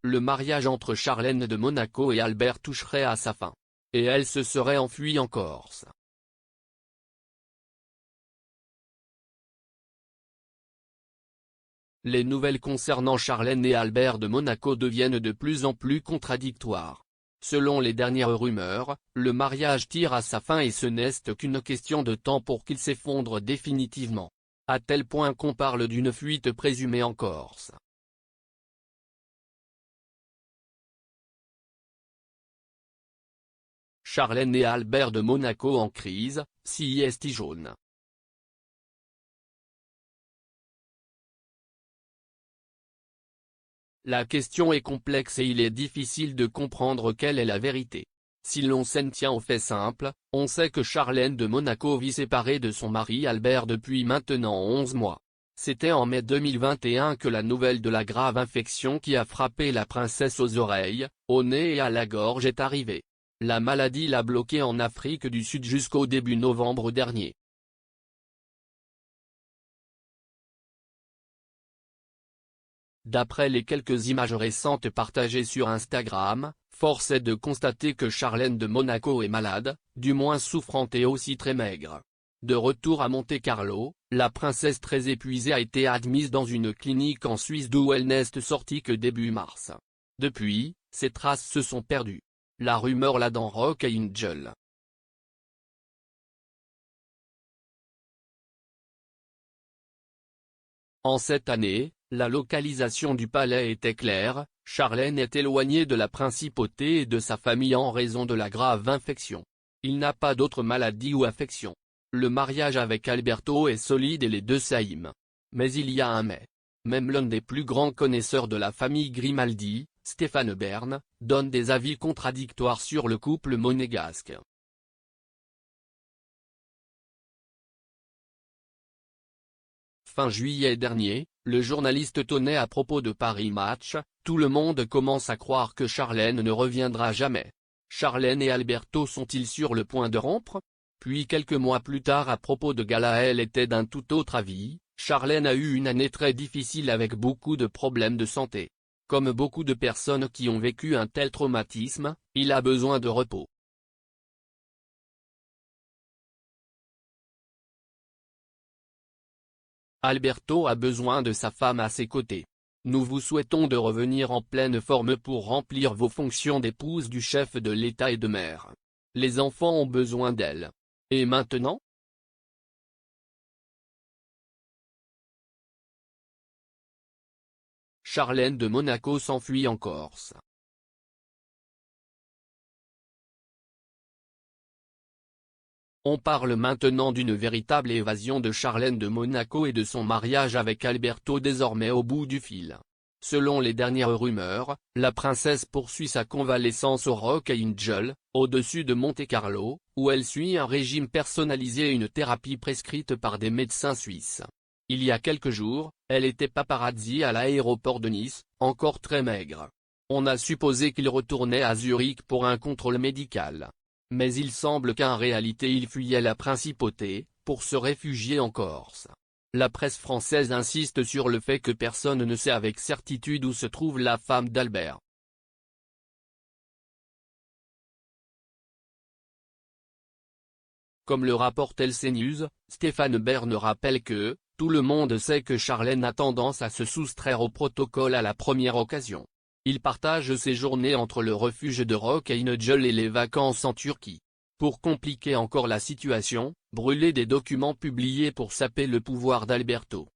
le mariage entre Charlène de Monaco et Albert toucherait à sa fin. Et elle se serait enfuie en Corse. Les nouvelles concernant Charlène et Albert de Monaco deviennent de plus en plus contradictoires. Selon les dernières rumeurs, le mariage tire à sa fin et ce n'est qu'une question de temps pour qu'il s'effondre définitivement. À tel point qu'on parle d'une fuite présumée en Corse. Charlène et Albert de Monaco en crise, si est jaune. La question est complexe et il est difficile de comprendre quelle est la vérité. Si l'on s'en tient aux faits simples, on sait que Charlène de Monaco vit séparée de son mari Albert depuis maintenant 11 mois. C'était en mai 2021 que la nouvelle de la grave infection qui a frappé la princesse aux oreilles, au nez et à la gorge est arrivée. La maladie l'a bloquée en Afrique du Sud jusqu'au début novembre dernier. D'après les quelques images récentes partagées sur Instagram, force est de constater que Charlène de Monaco est malade, du moins souffrante et aussi très maigre. De retour à Monte-Carlo, la princesse très épuisée a été admise dans une clinique en Suisse d'où elle n'est sortie que début mars. Depuis, ses traces se sont perdues. La rumeur l'a dans Rock Angel. En cette année, la localisation du palais était claire, Charlène est éloignée de la principauté et de sa famille en raison de la grave infection. Il n'a pas d'autre maladie ou affection. Le mariage avec Alberto est solide et les deux s'aiment. Mais il y a un mais. Même l'un des plus grands connaisseurs de la famille Grimaldi, Stéphane Bern, donne des avis contradictoires sur le couple monégasque. Fin juillet dernier, le journaliste tenait à propos de Paris Match, tout le monde commence à croire que Charlène ne reviendra jamais. Charlène et Alberto sont-ils sur le point de rompre? Puis quelques mois plus tard à propos de Gala elle était d'un tout autre avis, Charlène a eu une année très difficile avec beaucoup de problèmes de santé. Comme beaucoup de personnes qui ont vécu un tel traumatisme, il a besoin de repos. Alberto a besoin de sa femme à ses côtés. Nous vous souhaitons de revenir en pleine forme pour remplir vos fonctions d'épouse du chef de l'État et de mère. Les enfants ont besoin d'elle. Et maintenant? Charlène de Monaco s'enfuit en Corse. On parle maintenant d'une véritable évasion de Charlène de Monaco et de son mariage avec Alberto désormais au bout du fil. Selon les dernières rumeurs, la princesse poursuit sa convalescence au Rock Angel, au-dessus de Monte-Carlo, où elle suit un régime personnalisé et une thérapie prescrite par des médecins suisses. Il y a quelques jours, elle était paparazzi à l'aéroport de Nice, encore très maigre. On a supposé qu'il retournait à Zurich pour un contrôle médical. Mais il semble qu'en réalité il fuyait la principauté, pour se réfugier en Corse. La presse française insiste sur le fait que personne ne sait avec certitude où se trouve la femme d'Albert. Comme le rapporte LCNews, Stéphane Bern rappelle que, tout le monde sait que Charlène a tendance à se soustraire au protocole à la première occasion. Il partage ses journées entre le refuge de Rock Angel et les vacances en Turquie. Pour compliquer encore la situation, brûler des documents publiés pour saper le pouvoir d'Alberto.